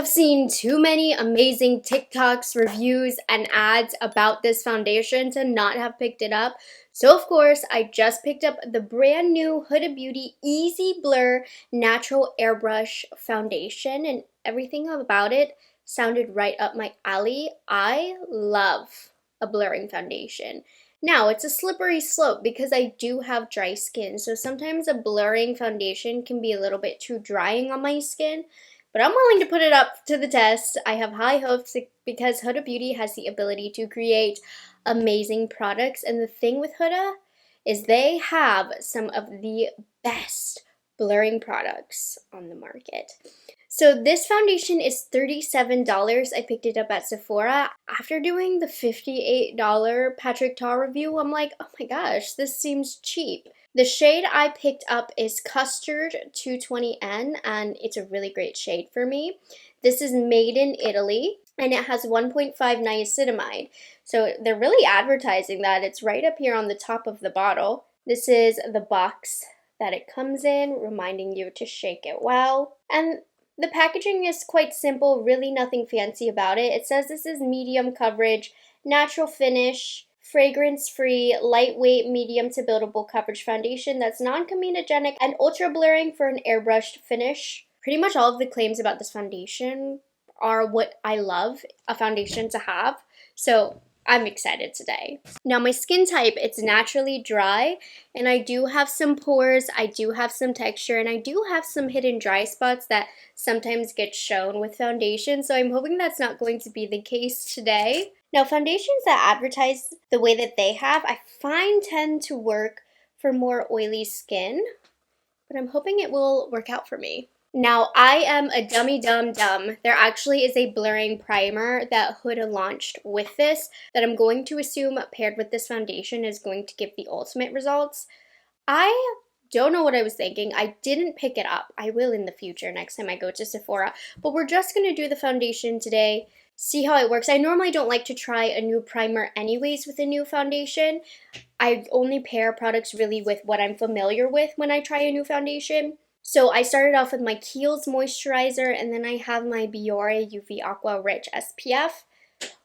have seen too many amazing TikToks, reviews, and ads about this foundation to not have picked it up. So of course, I just picked up the brand new Huda Beauty Easy Blur Natural Airbrush Foundation, and everything about it sounded right up my alley. I love a blurring foundation. Now, it's a slippery slope because I do have dry skin, so sometimes a blurring foundation can be a little bit too drying on my skin. But I'm willing to put it up to the test. I have high hopes because Huda Beauty has the ability to create amazing products. And the thing with Huda is they have some of the best blurring products on the market. So this foundation is $37. I picked it up at Sephora. After doing the $58 Patrick Tar review, I'm like, oh my gosh, this seems cheap. The shade I picked up is Custard 220N, and it's a really great shade for me. This is made in Italy, and it has 1.5 niacinamide. So they're really advertising that. It's right up here on the top of the bottle. This is the box that it comes in, reminding you to shake it well. And the packaging is quite simple, really nothing fancy about it. It says this is medium coverage, natural finish, fragrance-free, lightweight, medium to buildable coverage foundation that's non-comedogenic and ultra blurring for an airbrushed finish. Pretty much all of the claims about this foundation are what I love a foundation to have, so I'm excited today. Now my skin type, it's naturally dry, and I do have some pores, I do have some texture, and I do have some hidden dry spots that sometimes get shown with foundation, so I'm hoping that's not going to be the case today. Now foundations that advertise the way that they have, I find tend to work for more oily skin, but I'm hoping it will work out for me. Now, I am a dummy dumb. There actually is a blurring primer that Huda launched with this that I'm going to assume paired with this foundation is going to give the ultimate results. I don't know what I was thinking. I didn't pick it up. I will in the future next time I go to Sephora. But we're just going to do the foundation today, see how it works. I normally don't like to try a new primer anyways with a new foundation. I only pair products really with what I'm familiar with when I try a new foundation. So I started off with my Kiehl's moisturizer, and then I have my Biore UV Aqua Rich SPF.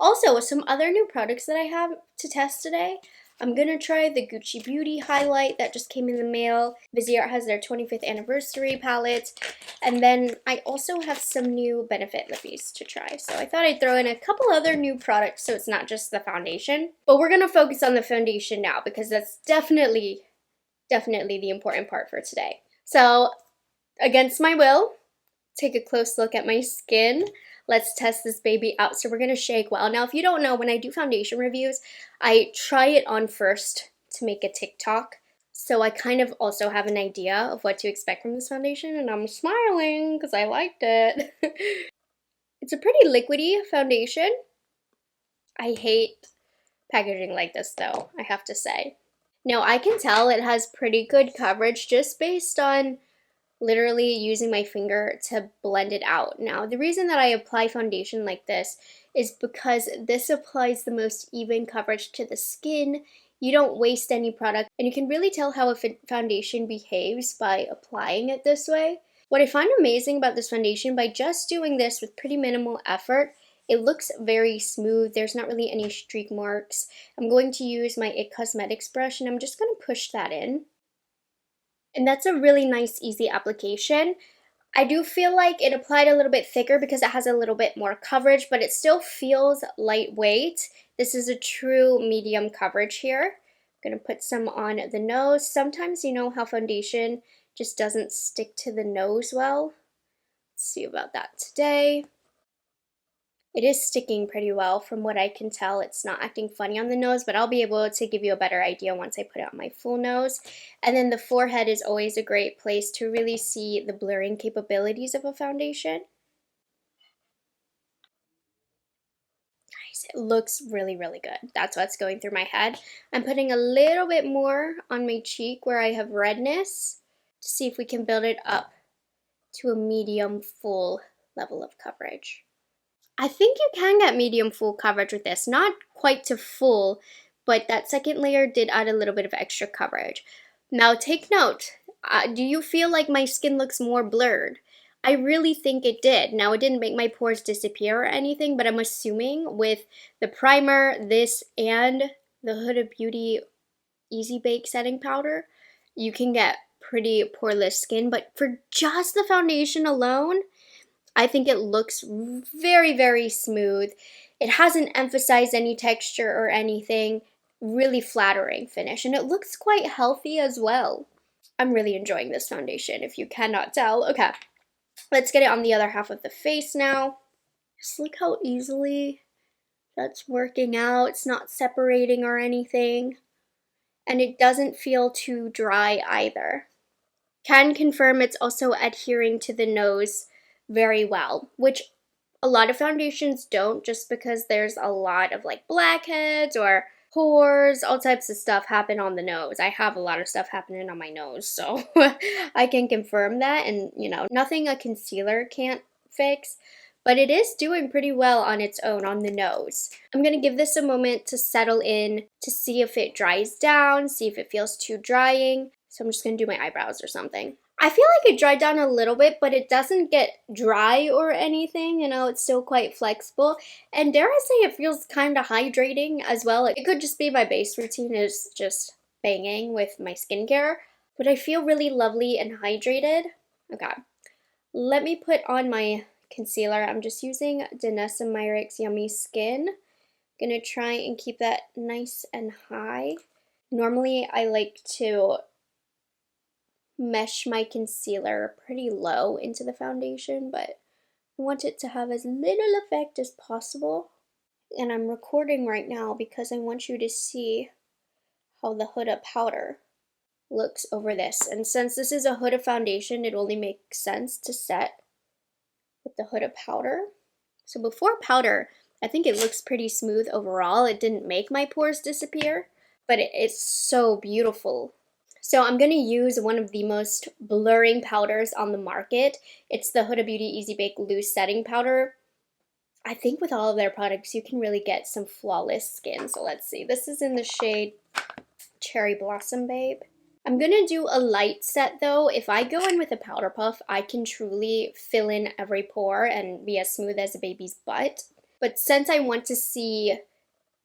Also, some other new products that I have to test today. I'm going to try the Gucci Beauty highlight that just came in the mail. Viseart has their 25th anniversary palette. And then I also have some new Benefit lippies to try. So I thought I'd throw in a couple other new products so it's not just the foundation. But we're going to focus on the foundation now because that's definitely the important part for today. So against my will, take a close look at my skin. Let's test this baby out. So we're going to shake well. Now, if you don't know, when I do foundation reviews, I try it on first to make a TikTok. So I kind of also have an idea of what to expect from this foundation, and I'm smiling because I liked it. It's a pretty liquidy foundation. I hate packaging like this though, I have to say. Now, I can tell it has pretty good coverage just based on literally using my finger to blend it out. Now, the reason that I apply foundation like this is because this applies the most even coverage to the skin. You don't waste any product, and you can really tell how a foundation behaves by applying it this way. What I find amazing about this foundation, by just doing this with pretty minimal effort, it looks very smooth. There's not really any streak marks. I'm going to use my IT Cosmetics brush, and I'm just going to push that in. And that's a really nice, easy application. I do feel like it applied a little bit thicker because it has a little bit more coverage, but it still feels lightweight. This is a true medium coverage here. I'm going to put some on the nose. Sometimes you know how foundation just doesn't stick to the nose well. Let's see about that today. It is sticking pretty well from what I can tell. It's not acting funny on the nose, but I'll be able to give you a better idea once I put it on my full nose. And then the forehead is always a great place to really see the blurring capabilities of a foundation. Nice, it looks really good. That's what's going through my head. I'm putting a little bit more on my cheek where I have redness to see if we can build it up to a medium full level of coverage. I think you can get medium full coverage with this. Not quite to full, but that second layer did add a little bit of extra coverage. Now take note, do you feel like my skin looks more blurred? I really think it did. Now, it didn't make my pores disappear or anything, but I'm assuming with the primer, this, and the Huda Beauty Easy Bake Setting Powder, you can get pretty poreless skin. But for just the foundation alone, I think it looks very, very smooth. It hasn't emphasized any texture or anything. Really flattering finish, and it looks quite healthy as well. I'm really enjoying this foundation, if you cannot tell. Okay, let's get it on the other half of the face now. Just look how easily that's working out. It's not separating or anything. And it doesn't feel too dry either. Can confirm it's also adhering to the nose very well, which a lot of foundations don't, just because there's a lot of like blackheads or pores, all types of stuff happen on the nose. I have a lot of stuff happening on my nose, so I can confirm that. And you know, nothing a concealer can't fix, but it is doing pretty well on its own on the nose. I'm gonna give this a moment to settle in to see if it dries down, see if it feels too drying. So I'm just gonna do my eyebrows or something. I feel like it dried down a little bit, but it doesn't get dry or anything, you know, it's still quite flexible. And dare I say it feels kind of hydrating as well. It could just be my base routine is just banging with my skincare, but I feel really lovely and hydrated. Okay, let me put on my concealer. I'm just using Danessa Myricks Yummy Skin. I'm gonna try and keep that nice and high. Normally I like to mesh my concealer pretty low into the foundation, but I want it to have as little effect as possible. And I'm recording right now because I want you to see how the Huda powder looks over this. And since this is a Huda foundation, it only makes sense to set with the Huda powder. So before powder, I think it looks pretty smooth overall. It didn't make my pores disappear, but it's so beautiful. So I'm going to use one of the most blurring powders on the market. It's the Huda Beauty Easy Bake Loose Setting Powder. I think with all of their products, you can really get some flawless skin. So let's see. This is in the shade Cherry Blossom Babe. I'm going to do a light set though. If I go in with a powder puff, I can truly fill in every pore and be as smooth as a baby's butt. But since I want to see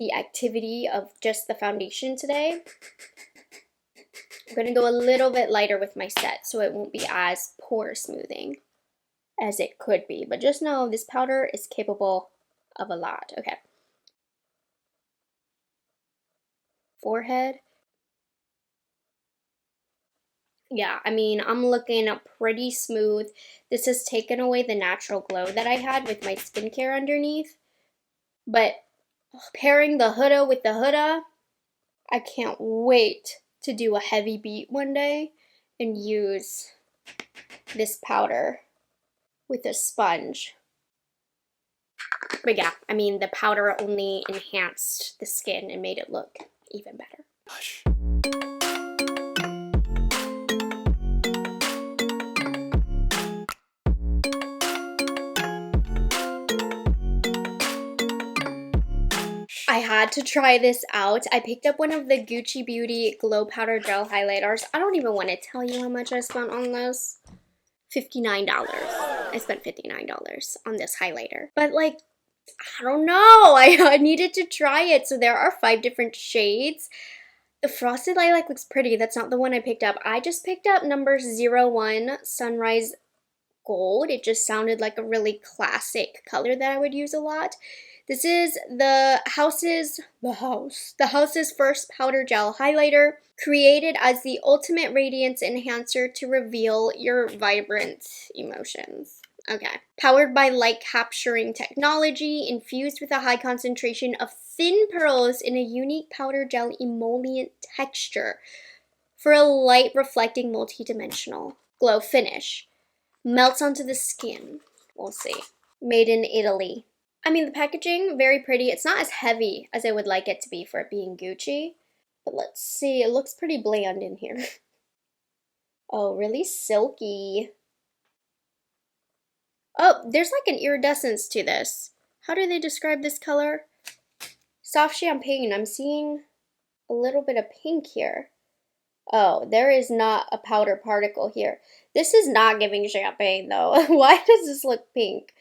the activity of just the foundation today, I'm going to go a little bit lighter with my set so it won't be as pore smoothing as it could be. But just know this powder is capable of a lot. Okay. Forehead. Yeah, I mean, I'm looking pretty smooth. This has taken away the natural glow that I had with my skincare underneath. But pairing the Huda with the Huda, I can't wait to do a heavy beat one day and use this powder with a sponge. But yeah, I mean, the powder only enhanced the skin and made it look even better. Hush. I had to try this out. I picked up one of the Gucci Beauty Glow Powder Gel Highlighters. I don't even want to tell you how much I spent on this. $59. I spent $59 on this highlighter. But like, I don't know. I needed to try it. So there are 5 different shades. The Frosted Lilac looks pretty. That's not the one I picked up. I just picked up number 01 Sunrise Gold. It just sounded like a really classic color that I would use a lot. This is the house's first powder gel highlighter, created as the ultimate radiance enhancer to reveal your vibrant emotions. Okay. Powered by light capturing technology, infused with a high concentration of thin pearls in a unique powder gel emollient texture for a light reflecting multi-dimensional glow finish. Melts onto the skin. We'll see. Made in Italy. I mean, the packaging, very pretty. It's not as heavy as I would like it to be for it being Gucci. But let's see. It looks pretty bland in here. Oh, really silky. Oh, there's like an iridescence to this. How do they describe this color? Soft champagne. I'm seeing a little bit of pink here. Oh, there is not a powder particle here. This is not giving champagne though. Why does this look pink?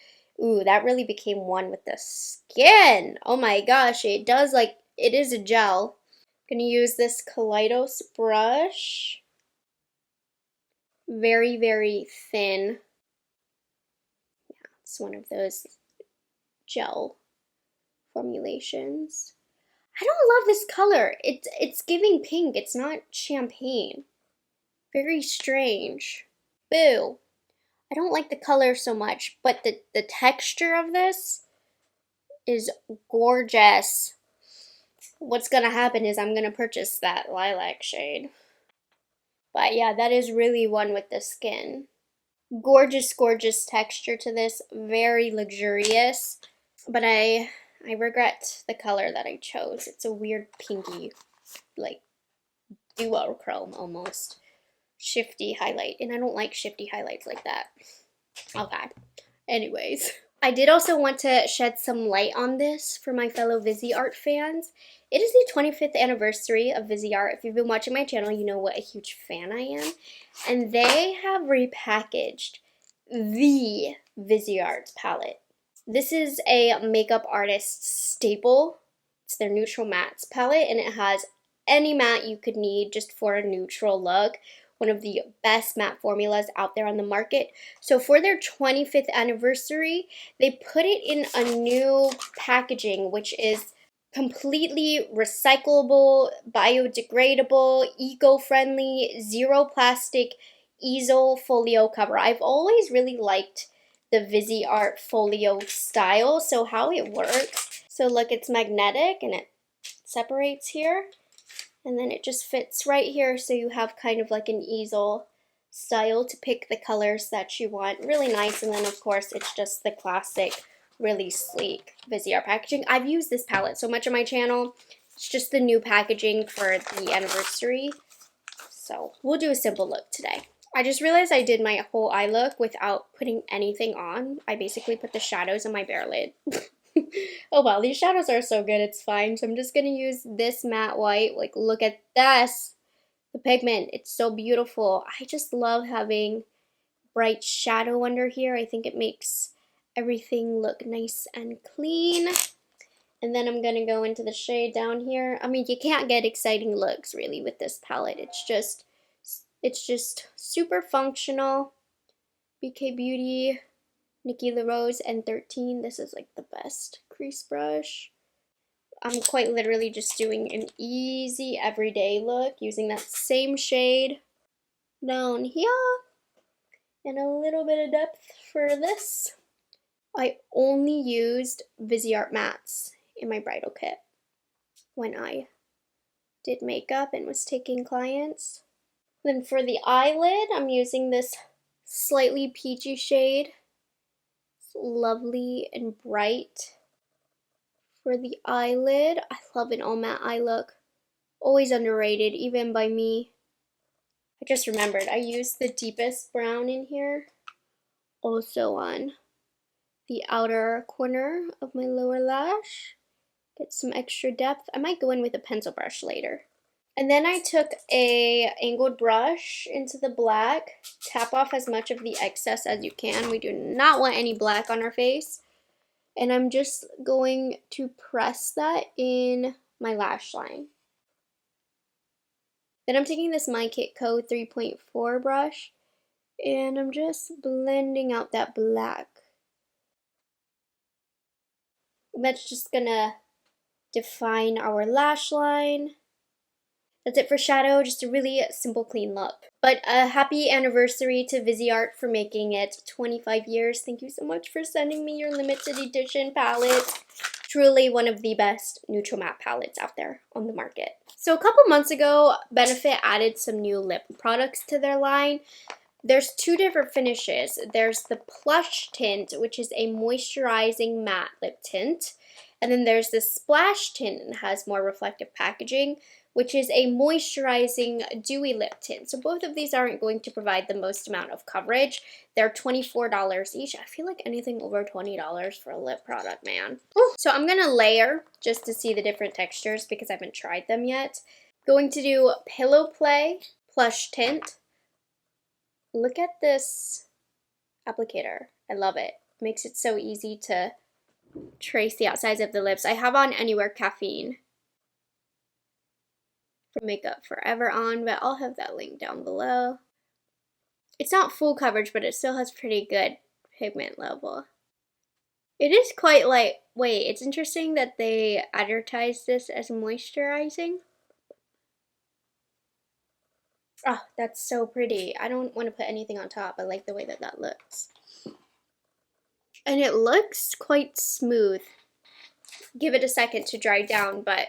Ooh, that really became one with the skin. Oh my gosh, it does like, it is a gel. Gonna use this Kaleidos brush. Very, very thin. Yeah, it's one of those gel formulations. I don't love this color. It's giving pink. It's not champagne. Very strange. Boo. I don't like the color so much, but the texture of this is gorgeous. What's gonna happen is I'm gonna purchase that lilac shade. But yeah, that is really one with the skin. Gorgeous, gorgeous texture to this. Very luxurious. But I regret the color that I chose. It's a weird pinky, like duochrome almost. Shifty highlight. And I don't like shifty highlights like that. Okay. Anyways. I did also want to shed some light on this for my fellow Viseart fans. It is the 25th anniversary of Viseart. If you've been watching my channel, you know what a huge fan I am. And they have repackaged the Viseart palette. This is a makeup artist's staple. It's their Neutral Mattes palette, and it has any matte you could need just for a neutral look. One of the best matte formulas out there on the market. So for their 25th anniversary, they put it in a new packaging, which is completely recyclable, biodegradable, eco-friendly, zero plastic easel folio cover. I've always really liked the Viseart folio style, so how it works. So look, it's magnetic and it separates here. And then it just fits right here, so you have kind of like an easel style to pick the colors that you want. Really nice. And then of course it's just the classic, really sleek Viseart packaging. I've used this palette so much on my channel. It's just the new packaging for the anniversary. So we'll do a simple look today. I just realized I did my whole eye look without putting anything on. I basically put the shadows on my bare lid. Oh well, these shadows are so good, it's fine. So I'm just gonna use this matte white. Like, look at this. The pigment, it's so beautiful. I just love having bright shadow under here. I think it makes everything look nice and clean. And then I'm gonna go into the shade down here. I mean, you can't get exciting looks really with this palette. It's just super functional. BK Beauty, Nikki LaRose, and 13. This is like the best crease brush. I'm quite literally just doing an easy everyday look using that same shade down here and a little bit of depth for this. I only used Viseart mattes in my bridal kit when I did makeup and was taking clients. Then for the eyelid, I'm using this slightly peachy shade. Lovely and bright. For the eyelid, I love an all matte eye look. Always underrated, even by me. I just remembered I used the deepest brown in here, also on the outer corner of my lower lash. Get some extra depth. I might go in with a pencil brush later. And then I took a angled brush into the black, tap off as much of the excess as you can. We do not want any black on our face. And I'm just going to press that in my lash line. Then I'm taking this My Kit Co 3.4 brush and I'm just blending out that black. And that's just gonna define our lash line. That's it for shadow, just a really simple, clean look. But a happy anniversary to Viseart for making it 25 years. Thank you so much for sending me your limited edition palette. Truly one of the best neutral matte palettes out there on the market. So a couple months ago, Benefit added some new lip products to their line. There's two different finishes. There's the Plush Tint, which is a moisturizing matte lip tint. And then there's the Splash Tint, and has more reflective packaging, which is a moisturizing dewy lip tint. So both of these aren't going to provide the most amount of coverage. They're $24 each. I feel like anything over $20 for a lip product, man. So I'm gonna layer just to see the different textures because I haven't tried them yet. Going to do Pillow Play Plush Tint. Look at this applicator. I love it. Makes it so easy to trace the outsides of the lips. I have on Anywhere Caffeine from Makeup Forever on, but I'll have that link down below. It's not full coverage, but it still has pretty good pigment level. It is quite lightweight. It's interesting that they advertise this as moisturizing. Oh, that's so pretty. I don't want to put anything on top. I like the way that that looks. And it looks quite smooth. Give it a second to dry down, but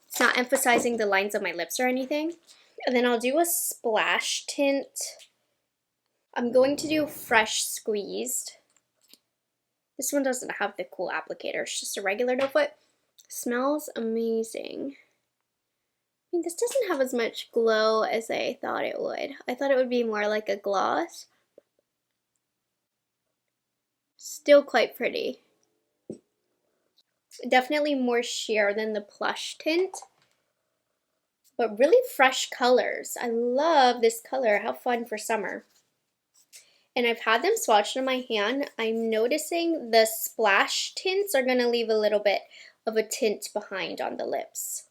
it's not emphasizing the lines of my lips or anything. And then I'll do a splash tint. I'm going to do Fresh Squeezed. This one doesn't have the cool applicator. It's just a regular doe foot. Smells amazing. I mean, this doesn't have as much glow as I thought it would. I thought it would be more like a gloss. Still quite pretty. Definitely more sheer than the plush tint, but really fresh colors. I love this color. How fun for summer. And I've had them swatched on my hand. I'm noticing the splash tints are going to leave a little bit of a tint behind on the lips.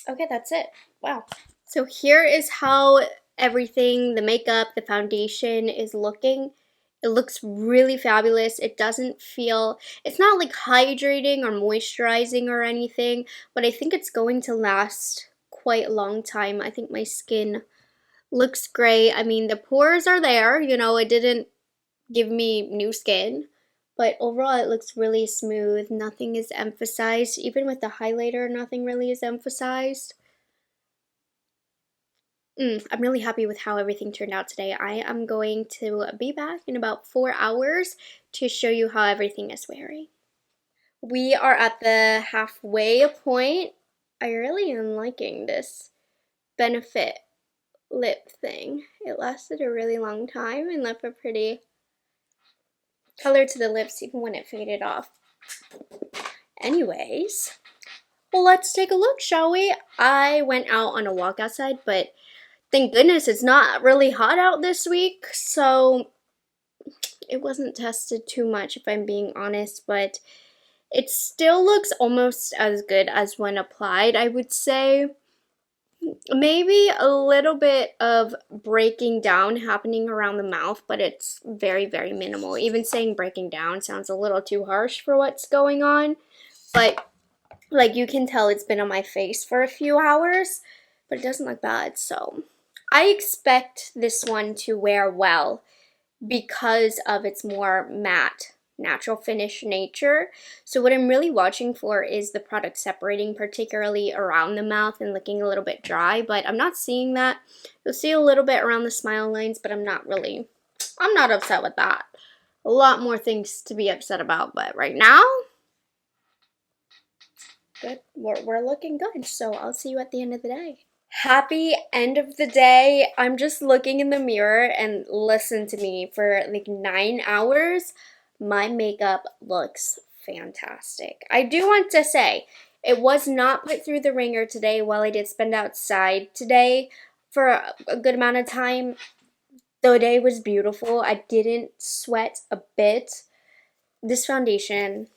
Okay, that's it. Wow. So here is how everything, the makeup, the foundation is looking. It looks really fabulous. It doesn't feel, it's not like hydrating or moisturizing or anything, but I think it's going to last quite a long time. I think my skin looks great. I mean, the pores are there, you know, it didn't give me new skin, but overall it looks really smooth. Nothing is emphasized. Even with the highlighter, nothing really is emphasized. I'm really happy with how everything turned out today. I am going to be back in about 4 hours to show you how everything is wearing. We are at the halfway point. I really am liking this Benefit lip thing. It lasted a really long time and left a pretty color to the lips even when it faded off. Anyways, well, let's take a look, shall we? I went out on a walk outside, but thank goodness it's not really hot out this week, so it wasn't tested too much if I'm being honest, but it still looks almost as good as when applied, I would say. Maybe a little bit of breaking down happening around the mouth, but it's very, very minimal. Even saying breaking down sounds a little too harsh for what's going on, but like you can tell it's been on my face for a few hours, but it doesn't look bad. So I expect this one to wear well because of its more matte, natural finish nature. So what I'm really watching for is the product separating, particularly around the mouth and looking a little bit dry, but I'm not seeing that. You'll see a little bit around the smile lines, but I'm not upset with that. A lot more things to be upset about, but right now, good. We're looking good, so I'll see you at the end of the day. Happy end of the day. I'm just looking in the mirror and listen to me for like 9 hours. My makeup looks fantastic. I do want to say it was not put through the ringer today. While I did spend outside today for a good amount of time, the day was beautiful. I didn't sweat a bit. This foundation,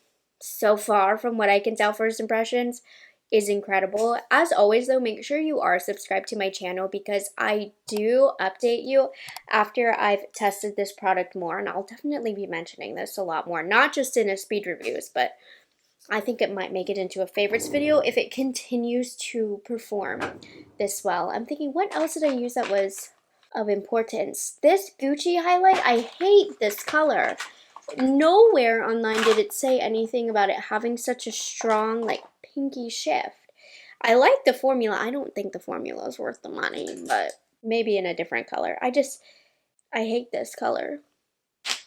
so far from what I can tell first impressions, is incredible. As always though, make sure you are subscribed to my channel because I do update you after I've tested this product more, and I'll definitely be mentioning this a lot more, not just in a speed reviews, but I think it might make it into a favorites video if it continues to perform this well. I'm thinking, what else did I use that was of importance? This Gucci highlight, I hate this color. Nowhere online did it say anything about it having such a strong, like, pinky shift. I like the formula. I don't think the formula is worth the money, but maybe in a different color. I hate this color.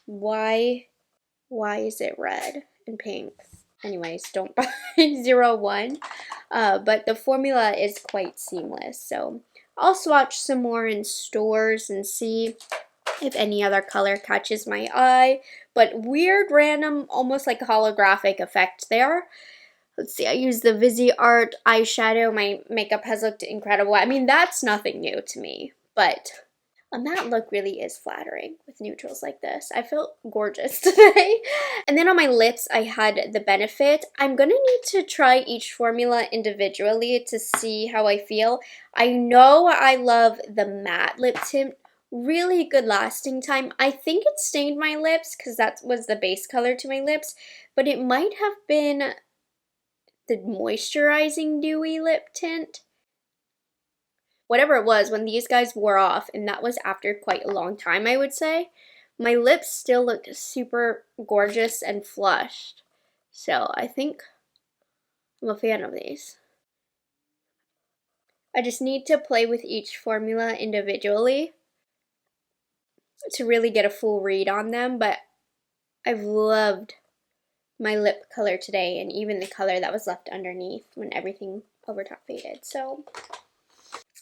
Why is it red and pink? Anyways, don't buy 01. But the formula is quite seamless. So I'll swatch some more in stores and see if any other color catches my eye. But weird, random, almost like holographic effect there. Let's see, I used the Viseart eyeshadow. My makeup has looked incredible. I mean, that's nothing new to me, but a matte look really is flattering with neutrals like this. I felt gorgeous today. And then on my lips, I had the Benefit. I'm gonna need to try each formula individually to see how I feel. I know I love the matte lip tint. Really good lasting time. I think it stained my lips because that was the base color to my lips, but it might have been the moisturizing dewy lip tint. Whatever it was, when these guys wore off, and that was after quite a long time, I would say, my lips still looked super gorgeous and flushed. So I think I'm a fan of these. I just need to play with each formula individually to really get a full read on them, but I've loved my lip color today, and even the color that was left underneath when everything over top faded. So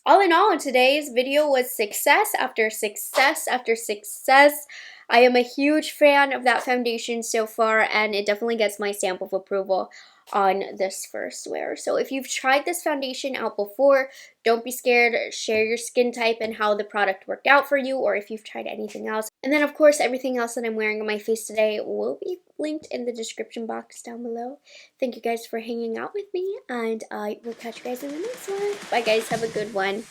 all in all, today's video was success after success after success. I am a huge fan of that foundation so far, and it definitely gets my stamp of approval on this first wear. So if you've tried this foundation out before, don't be scared. Share your skin type and how the product worked out for you, or if you've tried anything else. And then, of course, everything else that I'm wearing on my face today will be linked in the description box down below. Thank you guys for hanging out with me, and I will catch you guys in the next one. Bye, guys. Have a good one.